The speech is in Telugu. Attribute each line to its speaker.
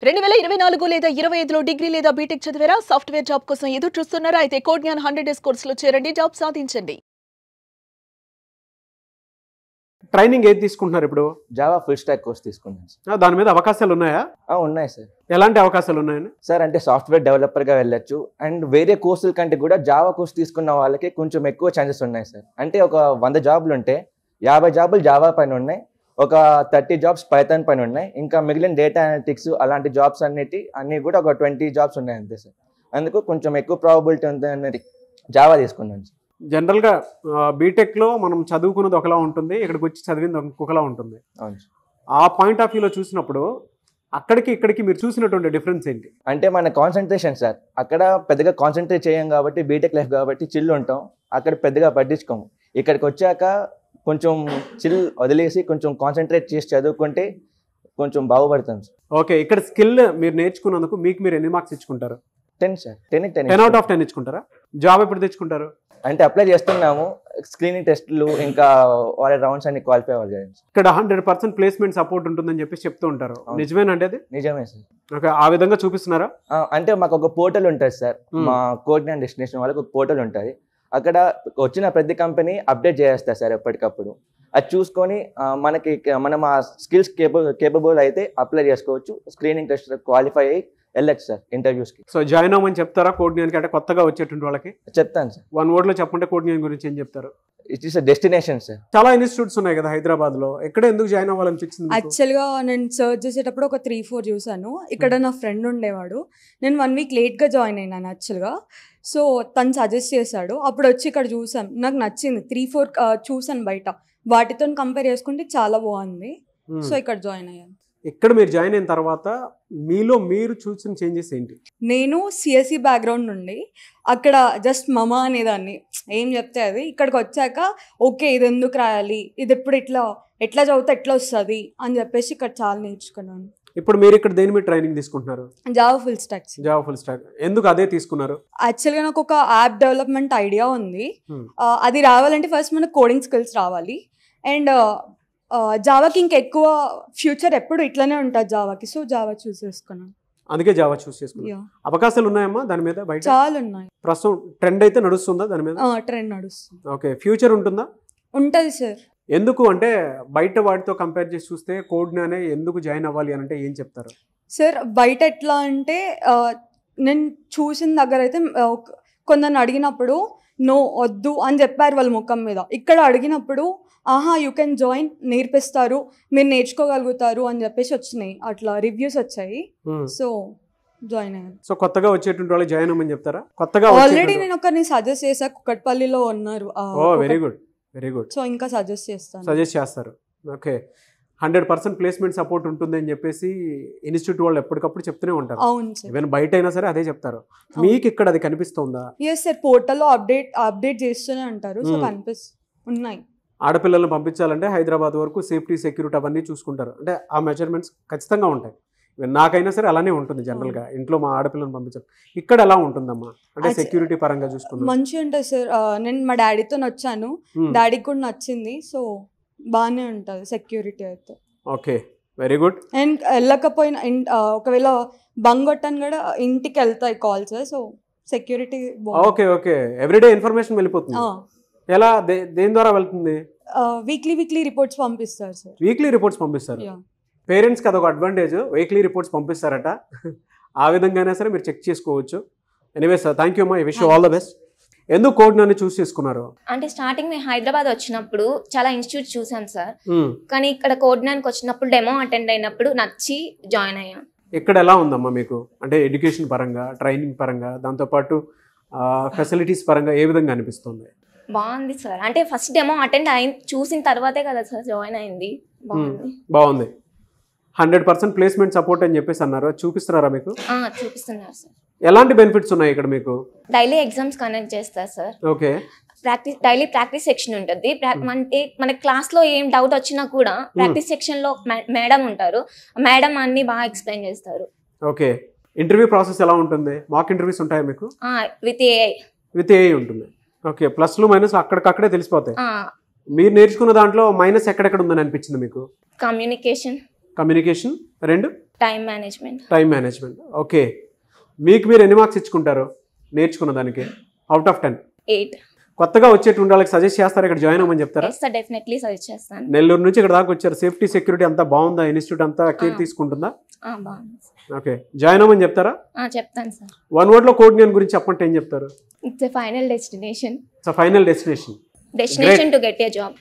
Speaker 1: 2024 లేదా 25లో డిగ్రీ లేదా బీటెక్ చదివారా? సాఫ్ట్‌వేర్ జాబ్ కోసం ఎదురు చూస్తున్నారా? అయితే కోడ్‌జ్ఞాన్ 100 డేస్ కోర్సులో చేరండి, జాబ్ సాధించండి.
Speaker 2: ట్రైనింగ్ ఏది తీసుకుంటున్నారు ఇప్పుడు?
Speaker 3: జావా ఫుల్ స్టాక్ కోర్స్ తీసుకున్నాను సార్.
Speaker 2: దాని మీద అవకాశాలు ఉన్నాయా?
Speaker 3: ఉన్నాయి సార్.
Speaker 2: ఎలాంటి అవకాశాలు ఉన్నాయని?
Speaker 3: సార్ అంటే సాఫ్ట్వేర్ డెవలపర్గా వెళ్ళొచ్చు అండ్ వేరే కోర్సుల కంటే కూడా జావా కోర్స్ తీసుకున్న వాళ్ళకి కొంచెం ఎక్కువ ఛాన్సెస్ ఉన్నాయి సార్. అంటే ఒక 100 జాబులు ఉంటే 50 జాబులు జావా పైన ఉన్నాయి, ఒక 30 జాబ్స్ పైథాన్ పైన ఉన్నాయి, ఇంకా మిగిలిన డేటా అనలిటిక్స్ అలాంటి జాబ్స్ అన్నీ కూడా ఒక 20 జాబ్స్ ఉన్నాయి అంతే సార్. అందుకు కొంచెం ఎక్కువ ప్రాబబిలిటీ ఉంది అనేది జావా తీసుకున్నాను సార్.
Speaker 2: జనరల్గా బీటెక్లో మనం చదువుకున్నది ఒకలా ఉంటుంది, ఇక్కడికి వచ్చి చదివింది ఇంకొకలా ఉంటుంది.
Speaker 3: అవును సార్.
Speaker 2: ఆ పాయింట్ ఆఫ్ వ్యూలో చూసినప్పుడు అక్కడికి ఇక్కడికి మీరు చూసినటువంటి డిఫరెన్స్ ఏంటి?
Speaker 3: అంటే మన కాన్సన్ట్రేషన్ సార్, అక్కడ పెద్దగా కాన్సన్ట్రేట్ చేయం కాబట్టి బీటెక్ లైఫ్ కాబట్టి చిల్ ఉంటాం, అక్కడ పెద్దగా పట్టించుకోము. ఇక్కడికి వచ్చాక కొంచెం చిల్ వదిలేసి కొంచెం కాన్సన్ట్రేట్ చేసి చదువుకుంటే కొంచెం బాగుపడతాం సార్.
Speaker 2: ఓకే, ఇక్కడ స్కిల్ మీరు నేర్చుకున్నందుకు మీకు మీరు ఎన్ని మార్క్స్ ఇచ్చుకుంటారు?
Speaker 3: 10 సార్.
Speaker 2: 10 అవుట్ ఆఫ్ 10 ఇచ్చుకుంటారా? జాబ్ ఎప్పుడు తెచ్చుకుంటారు?
Speaker 3: అంటే అప్లై చేస్తున్నాము, స్క్రీనింగ్ టెస్ట్లు ఇంకా వాళ్ళ రౌండ్స్ అన్ని క్వాలిఫై అవ్వాలి.
Speaker 2: ఇక్కడ 100% ప్లేస్మెంట్ సపోర్ట్ ఉంటుందని చెప్పి చెప్తూ ఉంటారు, నిజమేనండి అది?
Speaker 3: నిజమే సార్.
Speaker 2: ఓకే, ఆ విధంగా చూపిస్తున్నారా?
Speaker 3: అంటే మాకు ఒక పోర్టల్ ఉంటుంది సార్, మా కోడ్‌జ్ఞాన్ డెస్టినేషన్ వాళ్ళకి ఒక పోర్టల్ ఉంటుంది. అక్కడ వచ్చిన ప్రతి కంపెనీ అప్డేట్ చేస్తారు సార్ ఎప్పటికప్పుడు. అది చూసుకొని మనం ఆ స్కిల్స్ కేపబుల్ అయితే అప్లై చేసుకోవచ్చు, స్క్రీనింగ్ టెస్ట్ క్వాలిఫై అయ్యి వెళ్ళచ్చు సార్ ఇంటర్వ్యూస్కి.
Speaker 2: సో జాయిన్ అవ్వమని చెప్తారా కోడ్‌జ్ఞాన్కి? అంటే కొత్తగా వచ్చేటువంటి వాళ్ళకి
Speaker 3: చెప్తాను సార్.
Speaker 2: 1 word లో చెప్పంటే కోడ్‌జ్ఞాన్ గురించి ఏం చెప్తారు?
Speaker 3: It is destination sir.
Speaker 2: చాలా ఇన్స్టిట్యూట్స్ ఉన్నాయి కదా హైదరాబాద్ లో, ఎక్కడ ఎందుకు జాయిన్ అవ్వాలనిపించింది?
Speaker 4: యాక్చువల్గా నేను సర్చ్ చేసేటప్పుడు ఒక 3-4 చూసాను. ఇక్కడ నా ఫ్రెండ్ ఉండేవాడు, నేను 1 week లేట్గా జాయిన్ అయినాను యాక్చువల్గా. సో తను సజెస్ట్ చేశాడు, అప్పుడు వచ్చి ఇక్కడ చూసాను, నాకు నచ్చింది. 3-4 చూసాను బయట, వాటితో కంపేర్ చేసుకుంటే చాలా బాగుంది. సో ఇక్కడ జాయిన్ అయ్యాను.
Speaker 2: ఇక్కడ మీరు జాయిన్ అయిన తర్వాత మీలో మీరు చూసిన చేంజెస్ ఏంటి?
Speaker 4: నేను సిఎస్సి బ్యాక్గ్రౌండ్ నుండి అక్కడ జస్ట్ మమ అనేదాన్ని, ఏం చెప్తే అది. ఇక్కడికి వచ్చాక ఓకే ఇది ఎందుకు రాయాలి, ఇది ఎప్పుడు ఎట్లా చదివితే ఎట్లా వస్తుంది అని చెప్పేసి ఇక్కడ చాలా నేర్చుకున్నాను.
Speaker 2: ఇప్పుడు మీరు ఇక్కడ దేని మీద ట్రైనింగ్ తీసుకుంటున్నారు?
Speaker 4: Java full stock.
Speaker 2: Java full stock ఎందుకు అదే తీసుకున్నారు?
Speaker 4: యాక్చువల్గా నాకు ఒక యాప్ డెవలప్మెంట్ ఐడియా ఉంది. అది రావాలంటే ఫస్ట్ మనకు కోడింగ్ స్కిల్స్ రావాలి. అండ్ జావాకి ఇంకెక్కువ ఫ్యూచర్ ఎప్పుడు ఇట్లానే ఉంటుంది జావాకి. సో జావా చూస్ చేసుకున్నాను.
Speaker 2: అందుకే జావా చూస్ చేసుకున్నాను. అవకాశాలు ఉన్నాయమ్మా దాని మీద? బయట
Speaker 4: చాలా ఉన్నాయి.
Speaker 2: ప్రస్తుతం ట్రెండ్ అయితే నడుస్తుందా దాని మీద?
Speaker 4: ట్రెండ్ నడుస్తుంది.
Speaker 2: ఓకే, ఫ్యూచర్ ఉంటుందా?
Speaker 4: ఉంటుంది సార్.
Speaker 2: ఎందుకు అంటే బయట వాటితో కంపేర్ చేసి చూస్తే కోడ్‌జ్ఞానే ఎందుకు జాయిన్ అవ్వాలి అని అంటే ఏం చెప్తారు?
Speaker 4: సార్ బయట ఎట్లా అంటే నేను చూసిన దగ్గర అయితే కొందరిని అడిగినప్పుడు నో వద్దు అని చెప్పారు వాళ్ళ ముఖం మీద. ఇక్కడ అడిగినప్పుడు ఆహా యూ కెన్ జాయిన్, నేర్పిస్తారు, మీరు నేర్చుకోగలుగుతారు అని చెప్పేసి వచ్చినాయి, అట్లా రివ్యూస్ వచ్చాయి. సో జాయిన్ అయ్యాను.
Speaker 2: సో కొత్తగా వచ్చేటువంటి వాళ్ళు జాయిన్ అవ్వమని చెప్తారా? కొత్తగా
Speaker 4: ఆల్రెడీ నేను ఒకరిని సజెస్ట్ చేసా, కుక్కట్పల్లిలో ఉన్నారు.
Speaker 2: Very good, very good.
Speaker 4: So ఇంకా సజెస్ట్
Speaker 2: చేస్తారు. ఓకే, 100% ప్లేస్మెంట్ సపోర్ట్ ఉంటుంది అని చెప్పేసి ఇన్స్టిట్యూట్ వాళ్ళు ఎప్పటికప్పుడు చెప్తూనే ఉంటారు.
Speaker 4: అవును సార్.
Speaker 2: ఈవెన్ బయట అయినా సరే అదే చెప్తారు. మీకు ఇక్కడ అది కనిపిస్తుందా?
Speaker 4: ఎస్ సార్, పోర్టల్లో అప్డేట్ చేస్తూనే ఉంటారు. సో ఉన్నాయి.
Speaker 2: ఆడపిల్లలను పంపించాలంటే హైదరాబాద్ వరకు సేఫ్టీ సెక్యూరిటీ అవన్నీ చూసుకుంటారు, అంటే ఆ మెజర్మెంట్స్ ఖచ్చితంగా ఉంటాయి. నాకైనా సరే అలానే ఉంటుంది జనరల్గా ఇంట్లో మా ఆడపిల్లని పంపించాలి. ఇక్కడ ఎలా ఉంటుందమ్మా అంటే సెక్యూరిటీ పరంగా చూసుకుంటాం?
Speaker 4: మంచిగా ఉంటుంది సార్. నేను మా డాడీతో వచ్చాను, డాడీకి కూడా నచ్చింది. సో బాగానే ఉంటుంది సెక్యూరిటీ అయితే.
Speaker 2: Okay, very good.
Speaker 4: అండ్ వెళ్ళకపోయినా ఒకవేళ బంగొట్టని కూడా ఇంటికి వెళ్తాయి calls. So security
Speaker 2: okay okay, everyday information వెళ్ళిపోతుంది. ఎలా, దేని ద్వారా వెళ్తుంది?
Speaker 4: వీక్లీ రిపోర్ట్స్ పంపిస్తారు సార్.
Speaker 2: వీక్లీ రిపోర్ట్స్ పంపిస్తారు. పేరెంట్స్కి అదొక అడ్వాంటేజ్, వీక్లీ రిపోర్ట్స్ పంపిస్తారట. ఆ విధంగానే సరే మీరు చెక్ చేసుకోవచ్చు. ఎనీవే సార్, థ్యాంక్ యూ అమ్మా, wish you all the best. ఎందుకు కోడ్‌జ్ఞాన్ చూస్ చేసుకున్నారు?
Speaker 5: అంటే స్టార్టింగ్ మేము హైదరాబాద్ వచ్చినప్పుడు చాలా ఇన్స్టిట్యూట్ చూసాం సార్, కానీ ఇక్కడ కోడ్‌జ్ఞాన్కి వచ్చినప్పుడు డెమో అటెండ్ అయినప్పుడు నచ్చి జాయిన్ అయ్యాం. ఇక్కడ
Speaker 2: ఎలా ఉందమ్మా మీకు అంటే ఎడ్యుకేషన్ పరంగా, ట్రైనింగ్ పరంగా, దాంతోపాటు ఫెసిలిటీస్ పరంగా ఏ విధంగా అనిపిస్తుంది?
Speaker 5: బాగుంది సార్. అంటే ఫస్ట్ డెమో అటెండ్ చూసిన తర్వాతే కదా సార్ జాయిన్ అయింది.
Speaker 2: బాగుంది. 100% ప్లేస్మెంట్ సపోర్ట్ అని చెప్పేసి అన్నారు, చూపిస్తున్నారా మీకు?
Speaker 5: చూపిస్తున్నారు సార్.
Speaker 2: ఎలాంటి బెనిఫిట్స్ ఉన్నాయి ఇక్కడ మీకు?
Speaker 5: డైలీ ఎగ్జామ్స్ కండక్ట్ చేస్తారు sir.
Speaker 2: Okay,
Speaker 5: daily practice section ఉంటుంది. అంటే మన క్లాస్ లో ఏం డౌట్ వచ్చినా కూడా ప్రాక్టీస్ సెక్షన్ లో మేడం ఉంటారు, మేడం అన్ని బాగా ఎక్స్ప్లెయిన్ చేస్తారు.
Speaker 2: ఓకే, ఇంటర్వ్యూ ప్రాసెస్ ఎలా ఉంటుంది? మాక్ ఇంటర్వ్యూస్ ఉంటాయా మీకు?
Speaker 5: With AI.
Speaker 2: విత్ ఏఐ ఉంటుంది. ఓకే, ప్లస్లు మైనస్ అక్కడికక్కడే తెలిసిపోతాయి. మీరు నేర్చుకున్న దాంట్లో మైనస్ ఎక్కడెక్కడ ఉందని అనిపించింది మీకు?
Speaker 5: Communication.
Speaker 2: Communication, 2
Speaker 5: time management.
Speaker 2: Time management. Okay, మీకు మీరు ఎన్ని మార్క్స్ ఇచ్చుకుంటారు నేర్చుకున్న దానికి అవుట్ ఆఫ్ 10?
Speaker 5: 8.
Speaker 2: కొత్తగా వచ్చేటువంటి వాళ్ళకి సజెస్ట్ చేస్తారా ఇక్కడ జాయిన్ అవ్వమని చెప్తారా?
Speaker 5: సార్ డెఫినెట్లీ సజెస్ట్ చేస్తాను.
Speaker 2: నెల్లూరు నుంచి ఇక్కడ దాకా వచ్చారు, సేఫ్టీ సెక్యూరిటీ అంతా బాగుందా? ఇన్స్టిట్యూట్ అంతా కేర్ తీసుకుంటుందా?
Speaker 5: బాగుంది.
Speaker 2: ఓకే, జాయిన్ అవ్వమని చెప్తారా?
Speaker 5: చెప్తాను సార్.
Speaker 2: 1 word లో కోడ్నియన్ గురించి చెప్పంటే ఏం చెప్తారు?
Speaker 5: It's a final destination.
Speaker 2: It's final destination
Speaker 5: to get a job.